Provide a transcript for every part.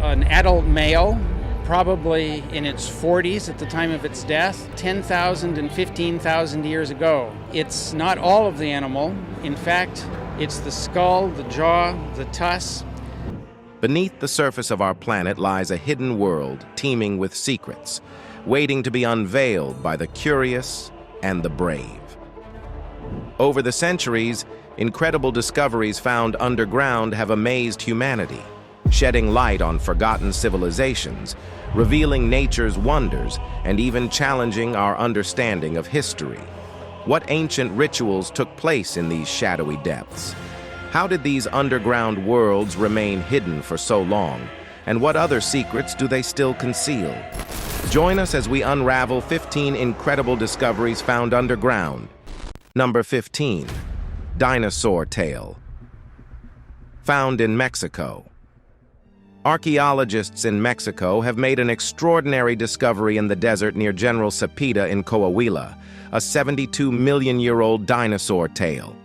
an adult male, probably in its 40s at the time of its death, 10,000 and 15,000 years ago. It's not all of the animal. In fact, it's the skull, the jaw, the tusks. Beneath the surface of our planet lies a hidden world teeming with secrets, waiting to be unveiled by the curious and the brave. Over the centuries, incredible discoveries found underground have amazed humanity, shedding light on forgotten civilizations, revealing nature's wonders, and even challenging our understanding of history. What ancient rituals took place in these shadowy depths? How did these underground worlds remain hidden for so long? And what other secrets do they still conceal? Join us as we unravel 15 incredible discoveries found underground. Number 15. Dinosaur Tail. Found in Mexico. Archaeologists in Mexico have made an extraordinary discovery in the desert near General Cepeda in Coahuila, a 72-million-year-old dinosaur tail.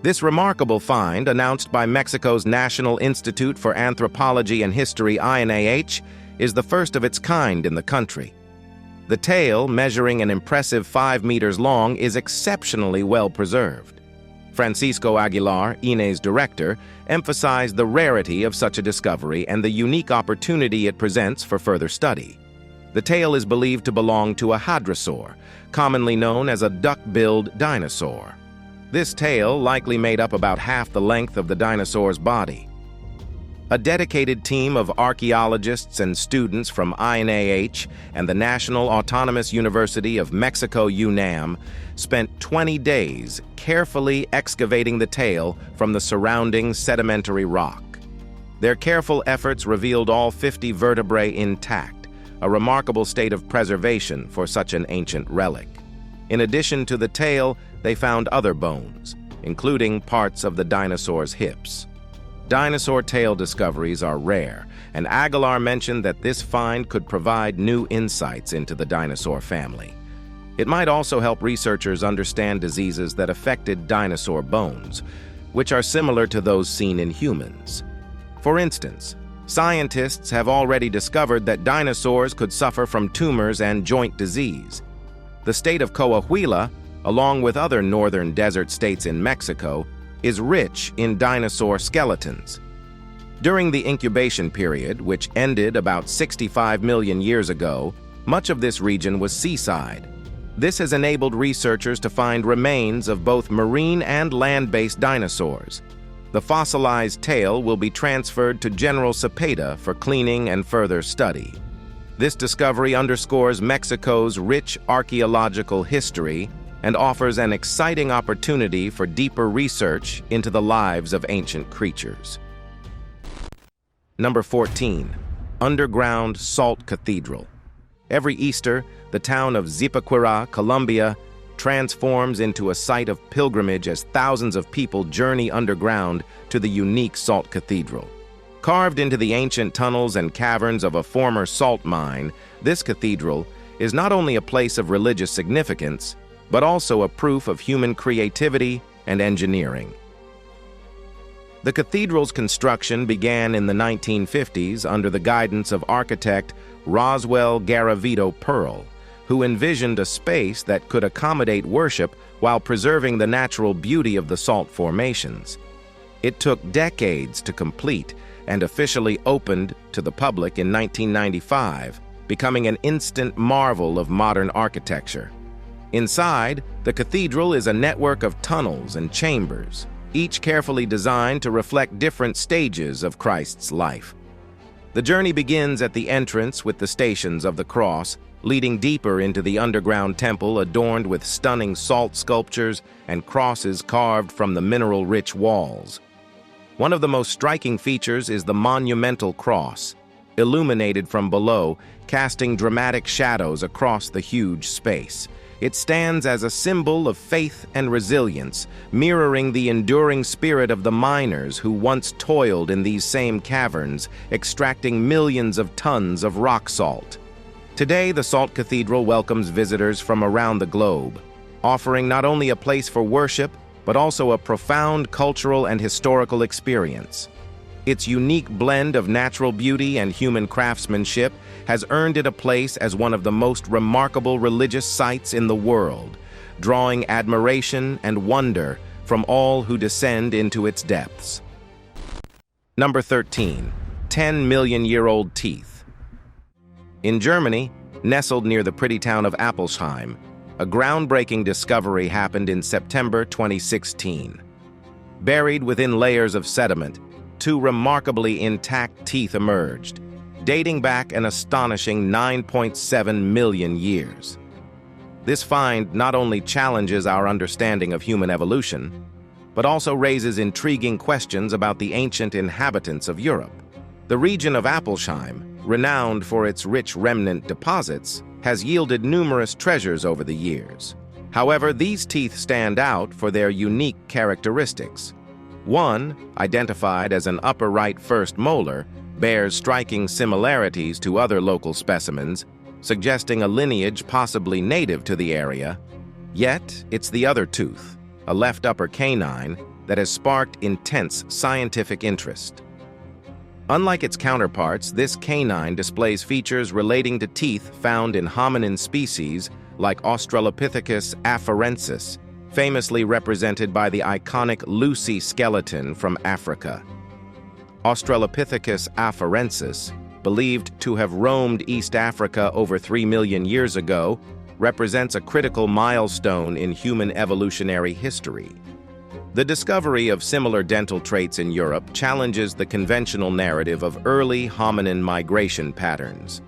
This remarkable find, announced by Mexico's National Institute for Anthropology and History (INAH), is the first of its kind in the country. The tail, measuring an impressive 5 meters long, is exceptionally well preserved. Francisco Aguilar, INAH's director, emphasized the rarity of such a discovery and the unique opportunity it presents for further study. The tail is believed to belong to a hadrosaur, commonly known as a duck-billed dinosaur. This tail likely made up about half the length of the dinosaur's body. A dedicated team of archaeologists and students from INAH and the National Autonomous University of Mexico UNAM spent 20 days carefully excavating the tail from the surrounding sedimentary rock. Their careful efforts revealed all 50 vertebrae intact, a remarkable state of preservation for such an ancient relic. In addition to the tail, they found other bones, including parts of the dinosaur's hips. Dinosaur tail discoveries are rare, and Aguilar mentioned that this find could provide new insights into the dinosaur family. It might also help researchers understand diseases that affected dinosaur bones, which are similar to those seen in humans. For instance, scientists have already discovered that dinosaurs could suffer from tumors and joint disease. The state of Coahuila, along with other northern desert states in Mexico, is rich in dinosaur skeletons. During the incubation period, which ended about 65 million years ago, much of this region was seaside. This has enabled researchers to find remains of both marine and land-based dinosaurs. The fossilized tail will be transferred to General Cepeda for cleaning and further study. This discovery underscores Mexico's rich archaeological history and offers an exciting opportunity for deeper research into the lives of ancient creatures. Number 14. Underground Salt Cathedral. Every Easter, the town of Zipaquirá, Colombia, transforms into a site of pilgrimage as thousands of people journey underground to the unique Salt Cathedral. Carved into the ancient tunnels and caverns of a former salt mine, this cathedral is not only a place of religious significance, but also a proof of human creativity and engineering. The cathedral's construction began in the 1950s under the guidance of architect Roswell Garavito Pearl, who envisioned a space that could accommodate worship while preserving the natural beauty of the salt formations. It took decades to complete and officially opened to the public in 1995, becoming an instant marvel of modern architecture. Inside, the cathedral is a network of tunnels and chambers, each carefully designed to reflect different stages of Christ's life. The journey begins at the entrance with the Stations of the Cross, leading deeper into the underground temple adorned with stunning salt sculptures and crosses carved from the mineral-rich walls. One of the most striking features is the monumental cross, illuminated from below, casting dramatic shadows across the huge space. It stands as a symbol of faith and resilience, mirroring the enduring spirit of the miners who once toiled in these same caverns, extracting millions of tons of rock salt. Today, the Salt Cathedral welcomes visitors from around the globe, offering not only a place for worship, but also a profound cultural and historical experience. Its unique blend of natural beauty and human craftsmanship has earned it a place as one of the most remarkable religious sites in the world, drawing admiration and wonder from all who descend into its depths. Number 13. 10-million-year-old teeth. In Germany, nestled near the pretty town of Appelsheim, a groundbreaking discovery happened in September 2016. Buried within layers of sediment, two remarkably intact teeth emerged, dating back an astonishing 9.7 million years. This find not only challenges our understanding of human evolution, but also raises intriguing questions about the ancient inhabitants of Europe. The region of Appelsheim, renowned for its rich remnant deposits, has yielded numerous treasures over the years. However, these teeth stand out for their unique characteristics. One, identified as an upper right first molar, bears striking similarities to other local specimens, suggesting a lineage possibly native to the area. Yet, it's the other tooth, a left upper canine, that has sparked intense scientific interest. Unlike its counterparts, this canine displays features relating to teeth found in hominin species like Australopithecus afarensis, famously represented by the iconic Lucy skeleton from Africa. Australopithecus afarensis, believed to have roamed East Africa over 3 million years ago, represents a critical milestone in human evolutionary history. The discovery of similar dental traits in Europe challenges the conventional narrative of early hominin migration patterns.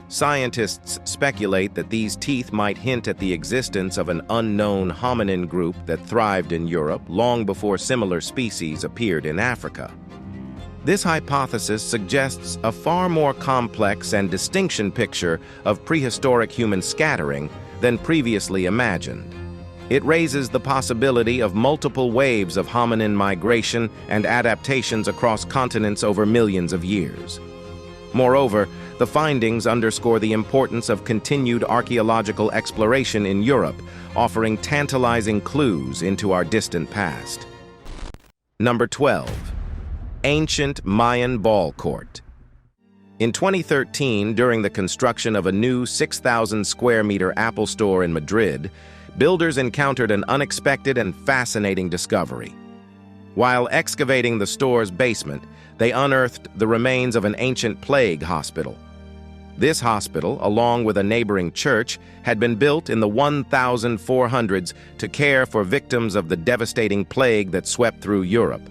Scientists speculate that these teeth might hint at the existence of an unknown hominin group that thrived in Europe long before similar species appeared in Africa. This hypothesis suggests a far more complex and distinct picture of prehistoric human scattering than previously imagined. It raises the possibility of multiple waves of hominin migration and adaptations across continents over millions of years. Moreover, the findings underscore the importance of continued archaeological exploration in Europe, offering tantalizing clues into our distant past. Number 12. Ancient Mayan Ball Court. In 2013, during the construction of a new 6,000 square meter Apple store in Madrid, builders encountered an unexpected and fascinating discovery. While excavating the store's basement, they unearthed the remains of an ancient plague hospital. This hospital, along with a neighboring church, had been built in the 1400s to care for victims of the devastating plague that swept through Europe.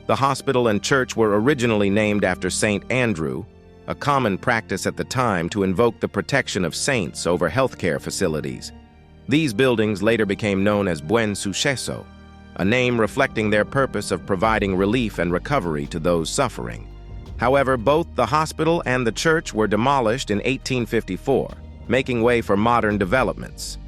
The hospital and church were originally named after Saint Andrew, a common practice at the time to invoke the protection of saints over healthcare facilities. These buildings later became known as Buen Suceso, a name reflecting their purpose of providing relief and recovery to those suffering. However, both the hospital and the church were demolished in 1854, making way for modern developments.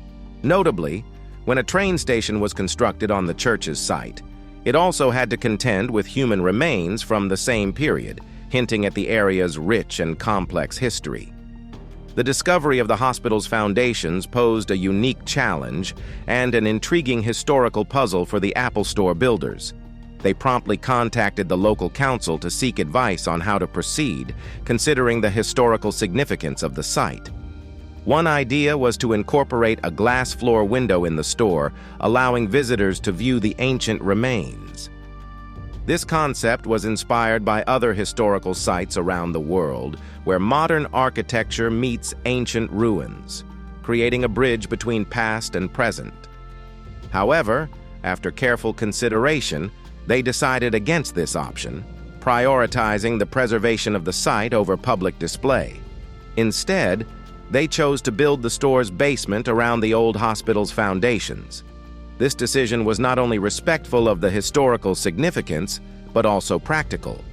Notably, when a train station was constructed on the church's site, it also had to contend with human remains from the same period, hinting at the area's rich and complex history. The discovery of the hospital's foundations posed a unique challenge and an intriguing historical puzzle for the Apple Store builders. They promptly contacted the local council to seek advice on how to proceed, considering the historical significance of the site. One idea was to incorporate a glass floor window in the store, allowing visitors to view the ancient remains. This concept was inspired by other historical sites around the world, where modern architecture meets ancient ruins, creating a bridge between past and present. However, after careful consideration, they decided against this option, prioritizing the preservation of the site over public display. Instead, they chose to build the store's basement around the old hospital's foundations. This decision was not only respectful of the historical significance, but also practical.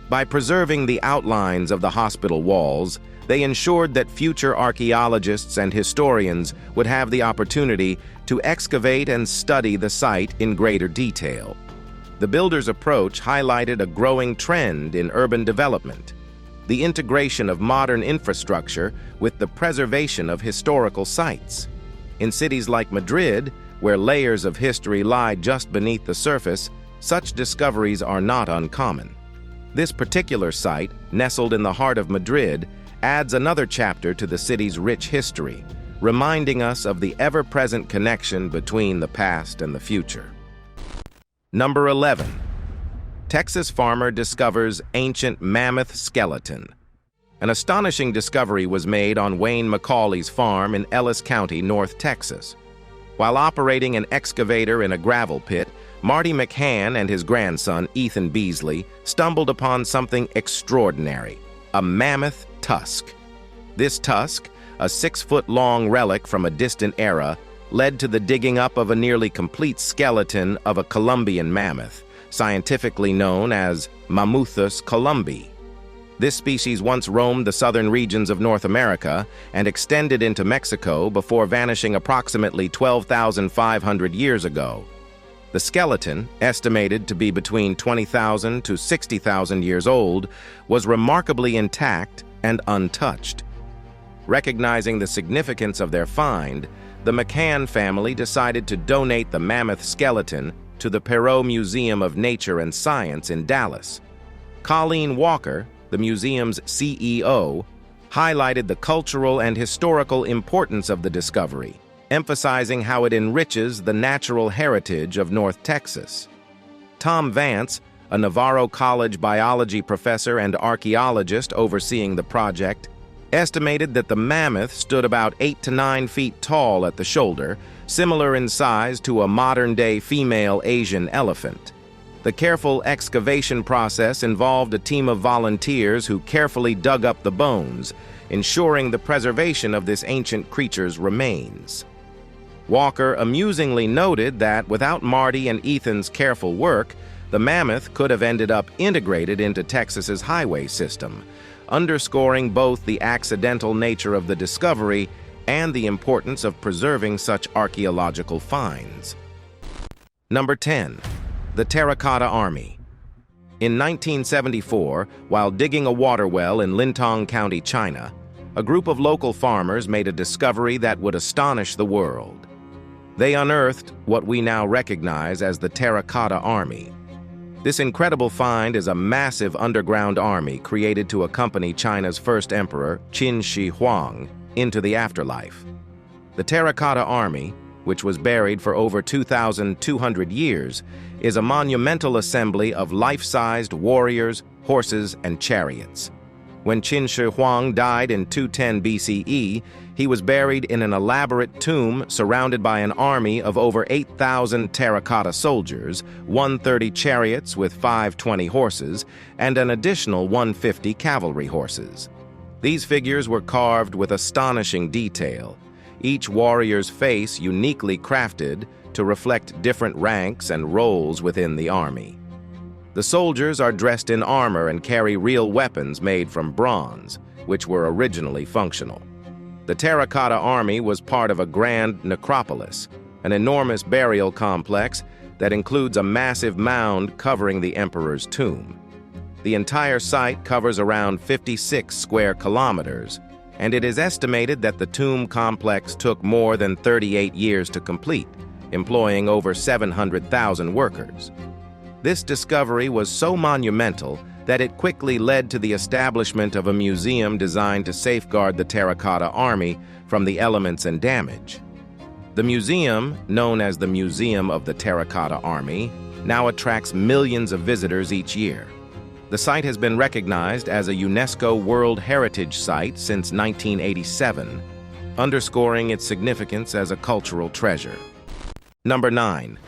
By preserving the outlines of the hospital walls, they ensured that future archaeologists and historians would have the opportunity to excavate and study the site in greater detail. The builders' approach highlighted a growing trend in urban development, the integration of modern infrastructure with the preservation of historical sites. In cities like Madrid, where layers of history lie just beneath the surface, such discoveries are not uncommon. This particular site, nestled in the heart of Madrid, adds another chapter to the city's rich history, reminding us of the ever-present connection between the past and the future. Number 11. Texas farmer discovers ancient mammoth skeleton. An astonishing discovery was made on Wayne McCauley's farm in Ellis County, North Texas. While operating an excavator in a gravel pit, Marty McCann and his grandson, Ethan Beasley, stumbled upon something extraordinary: a mammoth tusk. This tusk, a 6-foot-long relic from a distant era, led to the digging up of a nearly complete skeleton of a Columbian mammoth, scientifically known as Mammuthus columbi. This species once roamed the southern regions of North America and extended into Mexico before vanishing approximately 12,500 years ago. The skeleton, estimated to be between 20,000 to 60,000 years old, was remarkably intact and untouched. Recognizing the significance of their find, the McCann family decided to donate the mammoth skeleton to the Perot Museum of Nature and Science in Dallas. Colleen Walker, the museum's CEO, highlighted the cultural and historical importance of the discovery, emphasizing how it enriches the natural heritage of North Texas. Tom Vance, a Navarro College biology professor and archaeologist overseeing the project, estimated that the mammoth stood about 8 to 9 feet tall at the shoulder, similar in size to a modern-day female Asian elephant. The careful excavation process involved a team of volunteers who carefully dug up the bones, ensuring the preservation of this ancient creature's remains. Walker amusingly noted that without Marty and Ethan's careful work, the mammoth could have ended up integrated into Texas's highway system, underscoring both the accidental nature of the discovery and the importance of preserving such archaeological finds. Number 10. The Terracotta Army. In 1974, while digging a water well in Lintong County, China, a group of local farmers made a discovery that would astonish the world. They unearthed what we now recognize as the Terracotta Army. This incredible find is a massive underground army created to accompany China's first emperor, Qin Shi Huang, into the afterlife. The Terracotta Army, which was buried for over 2,200 years, is a monumental assembly of life-sized warriors, horses, and chariots. When Qin Shi Huang died in 210 BCE, he was buried in an elaborate tomb surrounded by an army of over 8,000 terracotta soldiers, 130 chariots with 520 horses, and an additional 150 cavalry horses. These figures were carved with astonishing detail, each warrior's face uniquely crafted to reflect different ranks and roles within the army. The soldiers are dressed in armor and carry real weapons made from bronze, which were originally functional. The Terracotta Army was part of a grand necropolis, an enormous burial complex that includes a massive mound covering the emperor's tomb. The entire site covers around 56 square kilometers, and it is estimated that the tomb complex took more than 38 years to complete, employing over 700,000 workers. This discovery was so monumental that it quickly led to the establishment of a museum designed to safeguard the Terracotta Army from the elements and damage. The museum, known as the Museum of the Terracotta Army, now attracts millions of visitors each year. The site has been recognized as a UNESCO World Heritage Site since 1987, underscoring its significance as a cultural treasure. Number 9.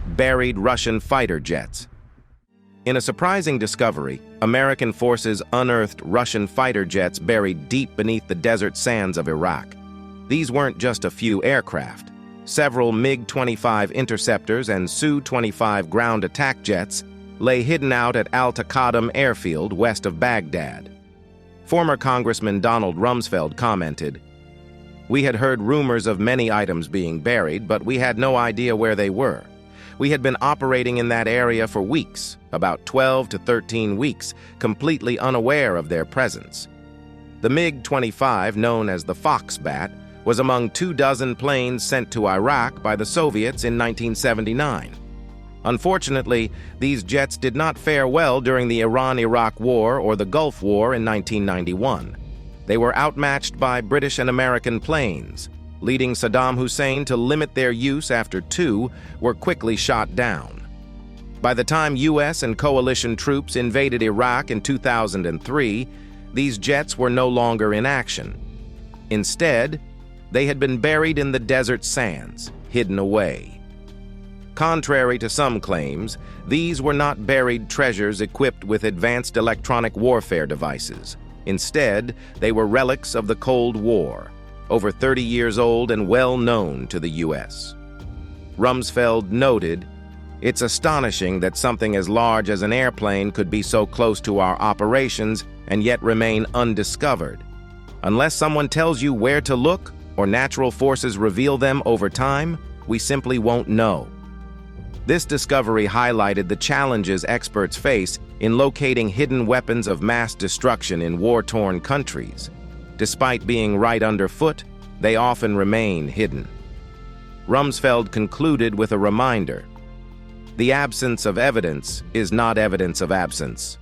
Buried Russian fighter jets. In a surprising discovery, American forces unearthed Russian fighter jets buried deep beneath the desert sands of Iraq. These weren't just a few aircraft. Several MiG-25 interceptors and Su-25 ground attack jets lay hidden out at Al-Taqadum airfield west of Baghdad. Former Congressman Donald Rumsfeld commented, "We had heard rumors of many items being buried, but we had no idea where they were. We had been operating in that area for weeks, about 12 to 13 weeks, completely unaware of their presence." The MiG-25, known as the Foxbat, was among 24 planes sent to Iraq by the Soviets in 1979. Unfortunately, these jets did not fare well during the Iran-Iraq War or the Gulf War in 1991. They were outmatched by British and American planes, leading Saddam Hussein to limit their use after two were quickly shot down. By the time U.S. and coalition troops invaded Iraq in 2003, these jets were no longer in action. Instead, they had been buried in the desert sands, hidden away. Contrary to some claims, these were not buried treasures equipped with advanced electronic warfare devices. Instead, they were relics of the Cold War, over 30 years old and well known to the U.S. Rumsfeld noted, "It's astonishing that something as large as an airplane could be so close to our operations and yet remain undiscovered. Unless someone tells you where to look or natural forces reveal them over time, we simply won't know." This discovery highlighted the challenges experts face in locating hidden weapons of mass destruction in war-torn countries. Despite being right underfoot, they often remain hidden. Rumsfeld concluded with a reminder: the absence of evidence is not evidence of absence.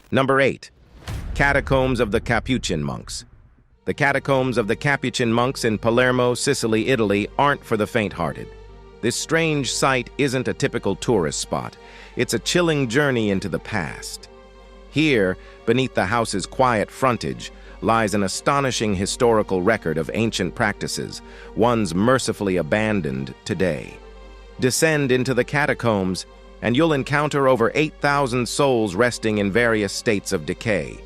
Number 8. Catacombs of the Capuchin monks. The catacombs of the Capuchin monks in Palermo, Sicily, Italy aren't for the faint-hearted. This strange site isn't a typical tourist spot. It's a chilling journey into the past. Here, beneath the house's quiet frontage, lies an astonishing historical record of ancient practices, ones mercifully abandoned today. Descend into the catacombs, and you'll encounter over 8,000 souls resting in various states of decay.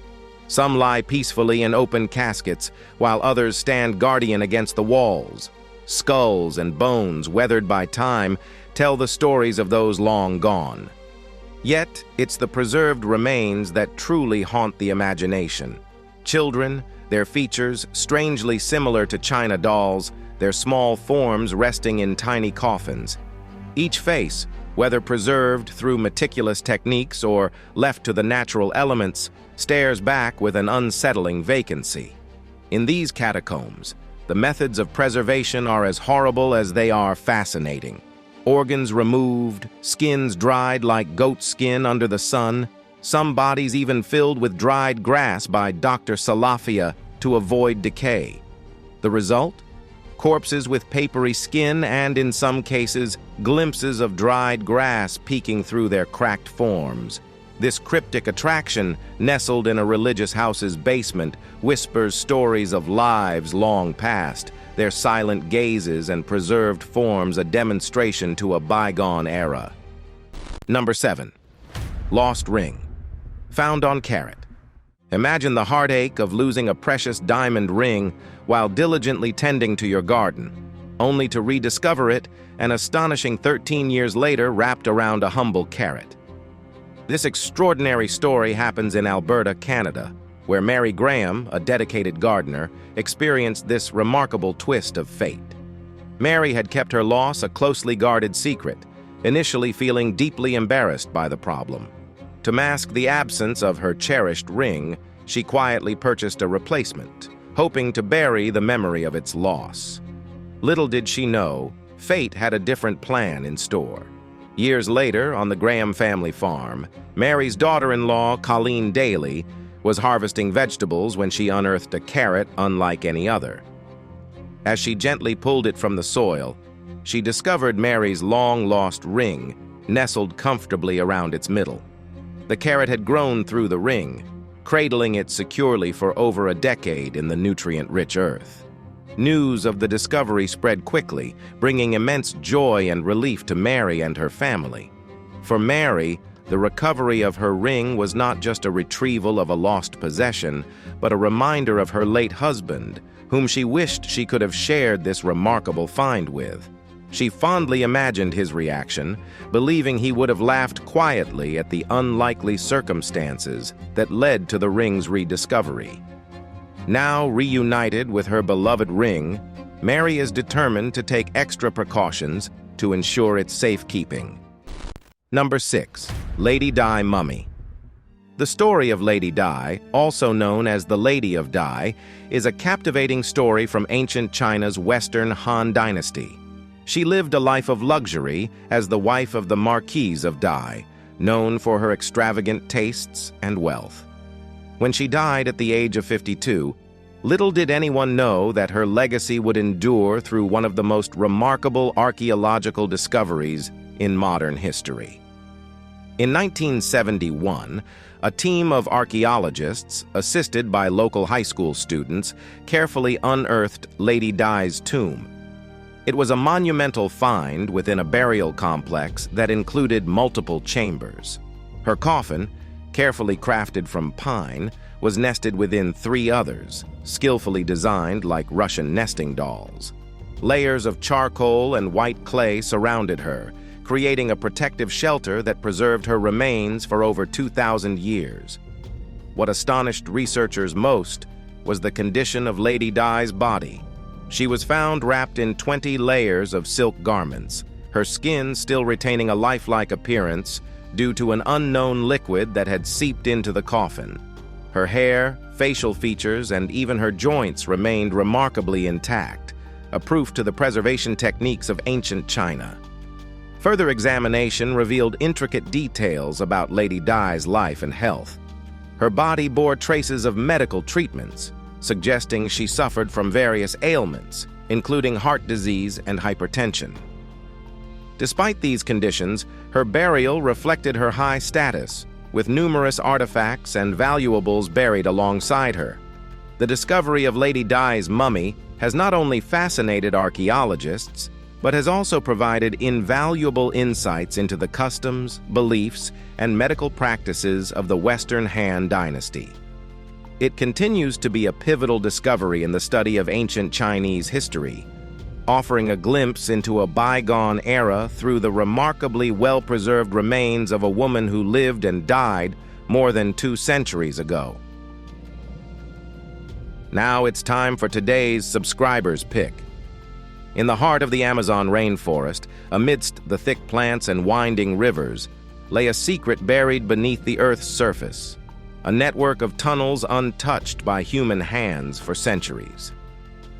Some lie peacefully in open caskets, while others stand guardian against the walls. Skulls and bones, weathered by time, tell the stories of those long gone. Yet, it's the preserved remains that truly haunt the imagination. Children, their features strangely similar to china dolls, their small forms resting in tiny coffins. Each face, whether preserved through meticulous techniques or left to the natural elements, stares back with an unsettling vacancy. In these catacombs, the methods of preservation are as horrible as they are fascinating. Organs removed, skins dried like goat skin under the sun, some bodies even filled with dried grass by Dr. Salafia to avoid decay. The result? Corpses with papery skin and, in some cases, glimpses of dried grass peeking through their cracked forms. This cryptic attraction, nestled in a religious house's basement, whispers stories of lives long past, their silent gazes and preserved forms a demonstration to a bygone era. Number 7. Lost Ring. Found on carrot. Imagine the heartache of losing a precious diamond ring while diligently tending to your garden, only to rediscover it an astonishing 13 years later wrapped around a humble carrot. This extraordinary story happens in Alberta, Canada, where Mary Graham, a dedicated gardener, experienced this remarkable twist of fate. Mary had kept her loss a closely guarded secret, initially feeling deeply embarrassed by the problem. To mask the absence of her cherished ring, she quietly purchased a replacement, hoping to bury the memory of its loss. Little did she know, fate had a different plan in store. Years later, on the Graham family farm, Mary's daughter-in-law, Colleen Daly, was harvesting vegetables when she unearthed a carrot unlike any other. As she gently pulled it from the soil, she discovered Mary's long-lost ring nestled comfortably around its middle. The carrot had grown through the ring, cradling it securely for over a decade in the nutrient-rich earth. News of the discovery spread quickly, bringing immense joy and relief to Mary and her family. For Mary, the recovery of her ring was not just a retrieval of a lost possession, but a reminder of her late husband, whom she wished she could have shared this remarkable find with. She fondly imagined his reaction, believing he would have laughed quietly at the unlikely circumstances that led to the ring's rediscovery. Now reunited with her beloved ring, Mary is determined to take extra precautions to ensure its safekeeping. Number 6. Lady Di Mummy. The story of Lady Di, also known as the Lady of Di, is a captivating story from ancient China's Western Han Dynasty. She lived a life of luxury as the wife of the Marquise of Dai, known for her extravagant tastes and wealth. When she died at the age of 52, little did anyone know that her legacy would endure through one of the most remarkable archaeological discoveries in modern history. In 1971, a team of archaeologists, assisted by local high school students, carefully unearthed Lady Di's tomb. It was a monumental find within a burial complex that included multiple chambers. Her coffin, carefully crafted from pine, was nested within 3 others, skillfully designed like Russian nesting dolls. Layers of charcoal and white clay surrounded her, creating a protective shelter that preserved her remains for over 2,000 years. What astonished researchers most was the condition of Lady Di's body. She was found wrapped in 20 layers of silk garments, her skin still retaining a lifelike appearance due to an unknown liquid that had seeped into the coffin. Her hair, facial features, and even her joints remained remarkably intact, a proof to the preservation techniques of ancient China. Further examination revealed intricate details about Lady Di's life and health. Her body bore traces of medical treatments, suggesting she suffered from various ailments, including heart disease and hypertension. Despite these conditions, her burial reflected her high status, with numerous artifacts and valuables buried alongside her. The discovery of Lady Di's mummy has not only fascinated archaeologists, but has also provided invaluable insights into the customs, beliefs, and medical practices of the Western Han Dynasty. It continues to be a pivotal discovery in the study of ancient Chinese history, offering a glimpse into a bygone era through the remarkably well-preserved remains of a woman who lived and died more than 2 centuries ago. Now it's time for today's subscriber's pick. In the heart of the Amazon rainforest, amidst the thick plants and winding rivers, lay a secret buried beneath the Earth's surface, a network of tunnels untouched by human hands for centuries.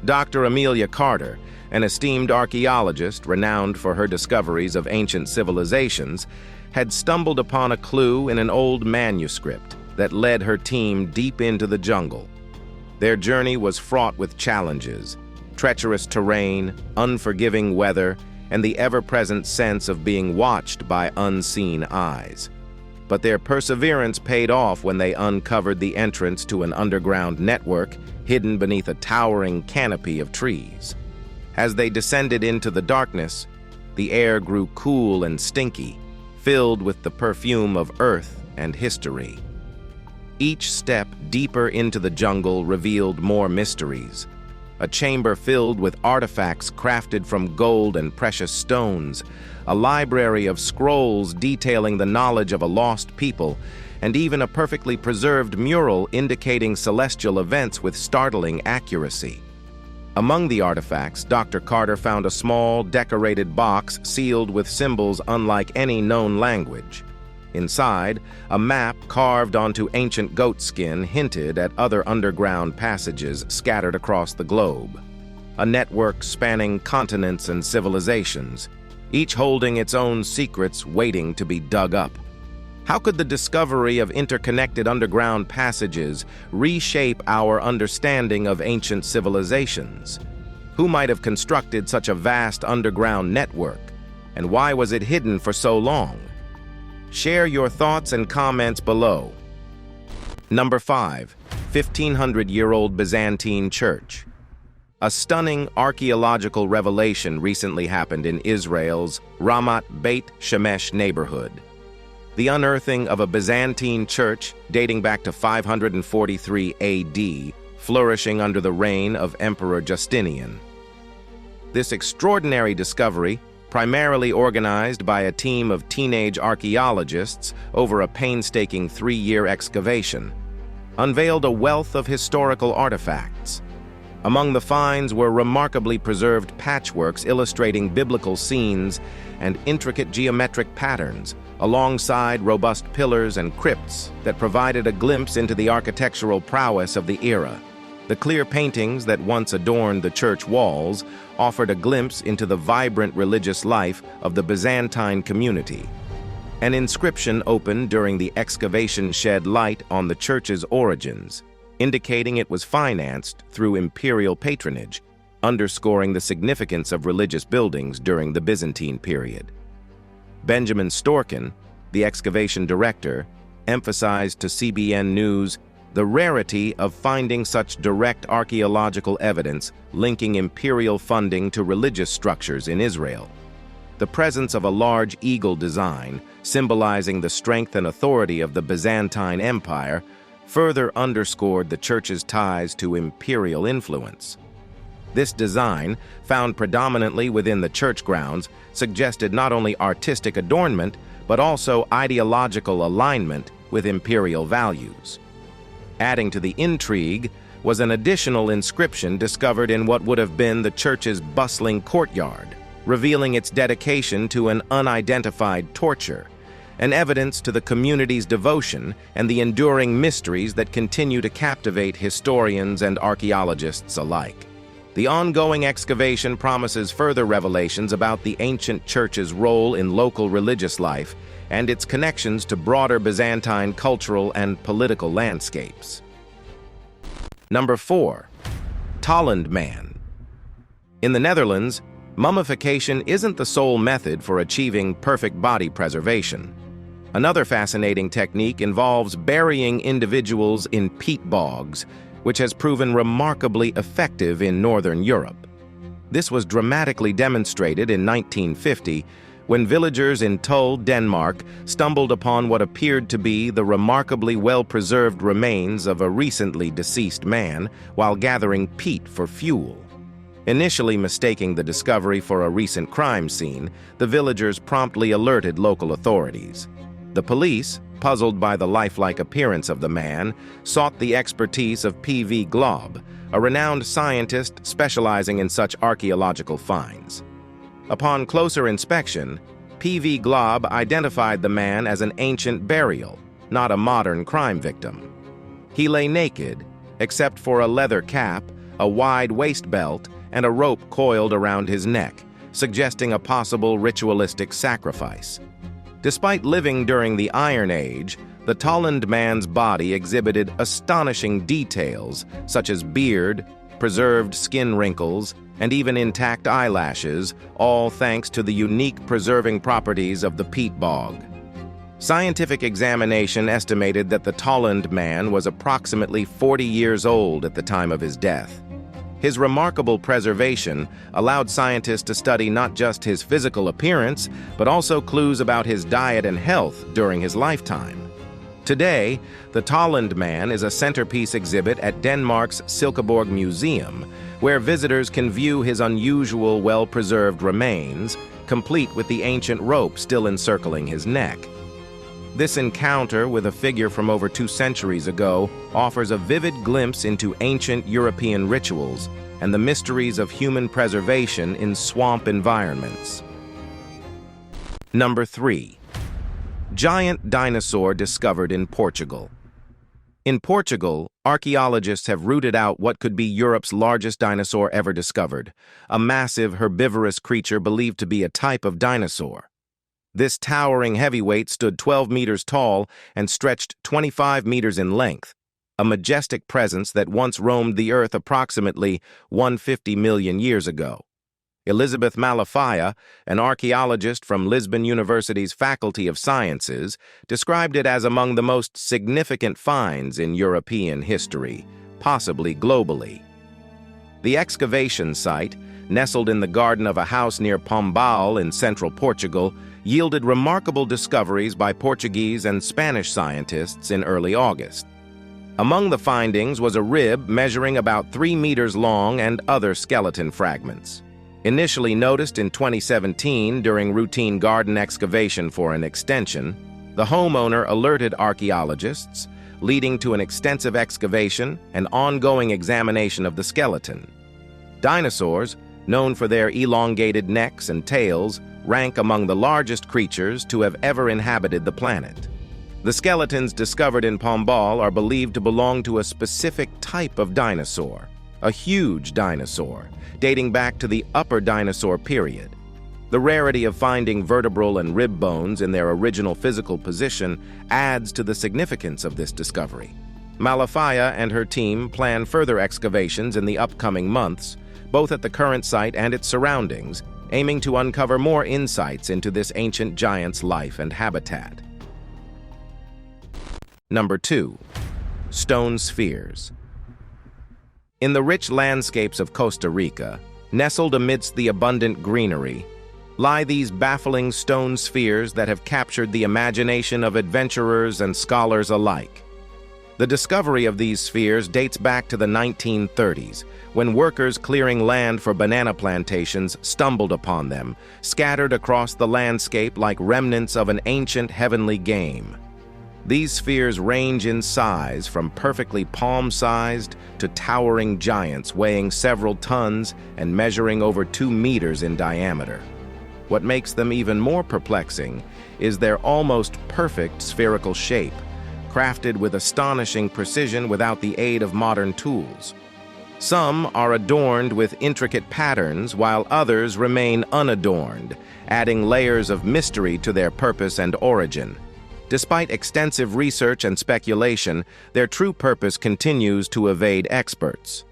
Dr. Amelia Carter, an esteemed archaeologist renowned for her discoveries of ancient civilizations, had stumbled upon a clue in an old manuscript that led her team deep into the jungle. Their journey was fraught with challenges: treacherous terrain, unforgiving weather, and the ever-present sense of being watched by unseen eyes. But their perseverance paid off when they uncovered the entrance to an underground network hidden beneath a towering canopy of trees. As they descended into the darkness, the air grew cool and stinky, filled with the perfume of earth and history. Each step deeper into the jungle revealed more mysteries. A chamber filled with artifacts crafted from gold and precious stones, a library of scrolls detailing the knowledge of a lost people, and even a perfectly preserved mural indicating celestial events with startling accuracy. Among the artifacts, Dr. Carter found a small, decorated box sealed with symbols unlike any known language. Inside, a map carved onto ancient goat skin hinted at other underground passages scattered across the globe. A network spanning continents and civilizations, each holding its own secrets waiting to be dug up. How could the discovery of interconnected underground passages reshape our understanding of ancient civilizations? Who might have constructed such a vast underground network, and why was it hidden for so long? Share your thoughts and comments below. Number 5. 1500-year-old Byzantine church. A stunning archaeological revelation recently happened in Israel's Ramat Beit Shemesh neighborhood. The unearthing of a Byzantine church dating back to 543 AD, flourishing under the reign of Emperor Justinian. This extraordinary discovery, primarily organized by a team of teenage archaeologists over a painstaking 3-year excavation, unveiled a wealth of historical artifacts. Among the finds were remarkably preserved patchworks illustrating biblical scenes and intricate geometric patterns, alongside robust pillars and crypts that provided a glimpse into the architectural prowess of the era. The clear paintings that once adorned the church walls offered a glimpse into the vibrant religious life of the Byzantine community. An inscription opened during the excavation shed light on the church's origins, indicating it was financed through imperial patronage, underscoring the significance of religious buildings during the Byzantine period. Benjamin Storkin, the excavation director, emphasized to CBN News the rarity of finding such direct archaeological evidence linking imperial funding to religious structures in Israel. The presence of a large eagle design, symbolizing the strength and authority of the Byzantine Empire, further underscored the church's ties to imperial influence. This design, found predominantly within the church grounds, suggested not only artistic adornment, but also ideological alignment with imperial values. Adding to the intrigue was an additional inscription discovered in what would have been the church's bustling courtyard, revealing its dedication to an unidentified torture, an evidence to the community's devotion and the enduring mysteries that continue to captivate historians and archaeologists alike. The ongoing excavation promises further revelations about the ancient church's role in local religious life and its connections to broader Byzantine cultural and political landscapes. Number 4. Talland Man. In the Netherlands, mummification isn't the sole method for achieving perfect body preservation. Another fascinating technique involves burying individuals in peat bogs, which has proven remarkably effective in Northern Europe. This was dramatically demonstrated in 1950 when villagers in Tull, Denmark, stumbled upon what appeared to be the remarkably well-preserved remains of a recently deceased man while gathering peat for fuel. Initially mistaking the discovery for a recent crime scene, the villagers promptly alerted local authorities. The police, puzzled by the lifelike appearance of the man, sought the expertise of P.V. Glob, a renowned scientist specializing in such archaeological finds. Upon closer inspection, P.V. Glob identified the man as an ancient burial, not a modern crime victim. He lay naked, except for a leather cap, a wide waist belt, and a rope coiled around his neck, suggesting a possible ritualistic sacrifice. Despite living during the Iron Age, the Talland Man's body exhibited astonishing details such as beard, preserved skin wrinkles, and even intact eyelashes, all thanks to the unique preserving properties of the peat bog. Scientific examination estimated that the Talland Man was approximately 40 years old at the time of his death. His remarkable preservation allowed scientists to study not just his physical appearance, but also clues about his diet and health during his lifetime. Today, the Talland Man is a centerpiece exhibit at Denmark's Silkeborg Museum, where visitors can view his unusual, well-preserved remains, complete with the ancient rope still encircling his neck. This encounter with a figure from over 2 centuries ago offers a vivid glimpse into ancient European rituals and the mysteries of human preservation in swamp environments. Number 3. Giant dinosaur discovered in Portugal. In Portugal, archaeologists have rooted out what could be Europe's largest dinosaur ever discovered, a massive herbivorous creature believed to be a type of dinosaur. This towering heavyweight stood 12 meters tall and stretched 25 meters in length, a majestic presence that once roamed the earth approximately 150 million years ago. Elizabeth Malafia, an archaeologist from Lisbon University's Faculty of Sciences, described it as among the most significant finds in European history, possibly globally. The excavation site, nestled in the garden of a house near Pombal in central Portugal, yielded remarkable discoveries by Portuguese and Spanish scientists in early August. Among the findings was a rib measuring about 3 meters long and other skeleton fragments. Initially noticed in 2017 during routine garden excavation for an extension, the homeowner alerted archaeologists, leading to an extensive excavation and ongoing examination of the skeleton. Dinosaurs, known for their elongated necks and tails, rank among the largest creatures to have ever inhabited the planet. The skeletons discovered in Pombal are believed to belong to a specific type of dinosaur, a huge dinosaur, dating back to the Upper Dinosaur period. The rarity of finding vertebral and rib bones in their original physical position adds to the significance of this discovery. Malafia and her team plan further excavations in the upcoming months, both at the current site and its surroundings, aiming to uncover more insights into this ancient giant's life and habitat. Number 2. Stone spheres. In the rich landscapes of Costa Rica, nestled amidst the abundant greenery, lie these baffling stone spheres that have captured the imagination of adventurers and scholars alike. The discovery of these spheres dates back to the 1930s, when workers clearing land for banana plantations stumbled upon them, scattered across the landscape like remnants of an ancient heavenly game. These spheres range in size from perfectly palm-sized to towering giants weighing several tons and measuring over 2 meters in diameter. What makes them even more perplexing is their almost perfect spherical shape, crafted with astonishing precision without the aid of modern tools. Some are adorned with intricate patterns, while others remain unadorned, adding layers of mystery to their purpose and origin. Despite extensive research and speculation, their true purpose continues to evade experts.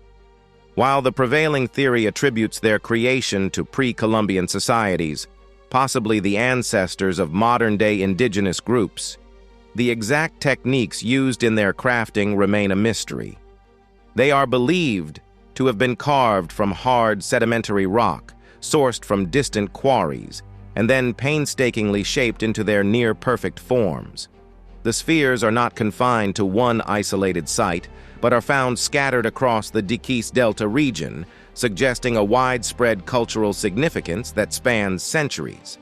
While the prevailing theory attributes their creation to pre-Columbian societies, possibly the ancestors of modern-day indigenous groups, the exact techniques used in their crafting remain a mystery. They are believed to have been carved from hard sedimentary rock, sourced from distant quarries, and then painstakingly shaped into their near-perfect forms. The spheres are not confined to one isolated site, but are found scattered across the Diquís Delta region, suggesting a widespread cultural significance that spans centuries.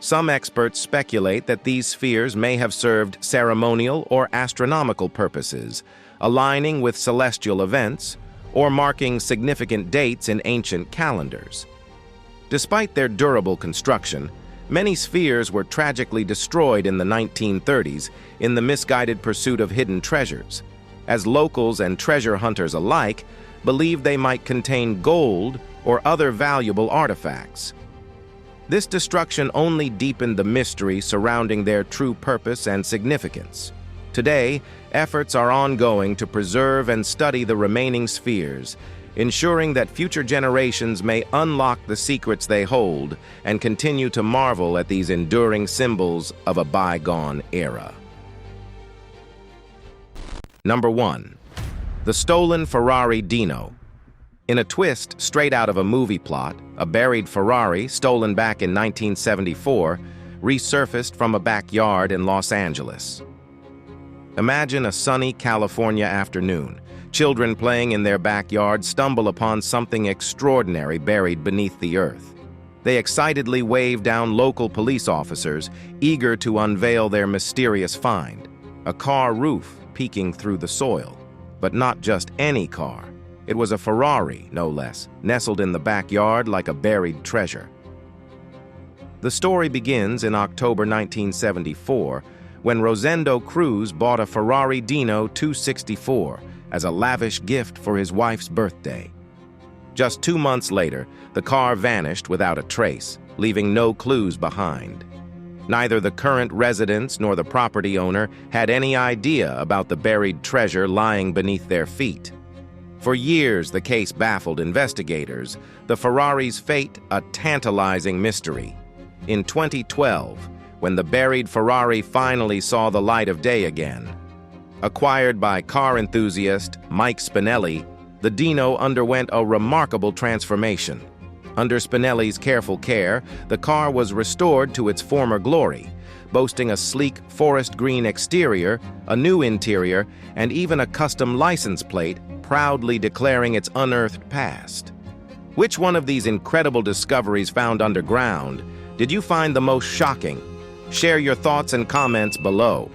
Some experts speculate that these spheres may have served ceremonial or astronomical purposes, aligning with celestial events, or marking significant dates in ancient calendars. Despite their durable construction, many spheres were tragically destroyed in the 1930s in the misguided pursuit of hidden treasures, as locals and treasure hunters alike believed they might contain gold or other valuable artifacts. This destruction only deepened the mystery surrounding their true purpose and significance. Today, efforts are ongoing to preserve and study the remaining spheres, ensuring that future generations may unlock the secrets they hold and continue to marvel at these enduring symbols of a bygone era. Number 1. The stolen Ferrari Dino. In a twist straight out of a movie plot, a buried Ferrari, stolen back in 1974, resurfaced from a backyard in Los Angeles. Imagine a sunny California afternoon. Children playing in their backyard stumble upon something extraordinary buried beneath the earth. They excitedly wave down local police officers, eager to unveil their mysterious find, a car roof peeking through the soil. But not just any car. It was a Ferrari, no less, nestled in the backyard like a buried treasure. The story begins in October 1974, when Rosendo Cruz bought a Ferrari Dino 264 as a lavish gift for his wife's birthday. Just 2 months later, the car vanished without a trace, leaving no clues behind. Neither the current residents nor the property owner had any idea about the buried treasure lying beneath their feet. For years, the case baffled investigators, the Ferrari's fate a tantalizing mystery. In 2012, when the buried Ferrari finally saw the light of day again. Acquired by car enthusiast Mike Spinelli, the Dino underwent a remarkable transformation. Under Spinelli's careful care, the car was restored to its former glory, boasting a sleek forest green exterior, a new interior, and even a custom license plate, proudly declaring its unearthed past. Which one of these incredible discoveries found underground did you find the most shocking? Share your thoughts and comments below.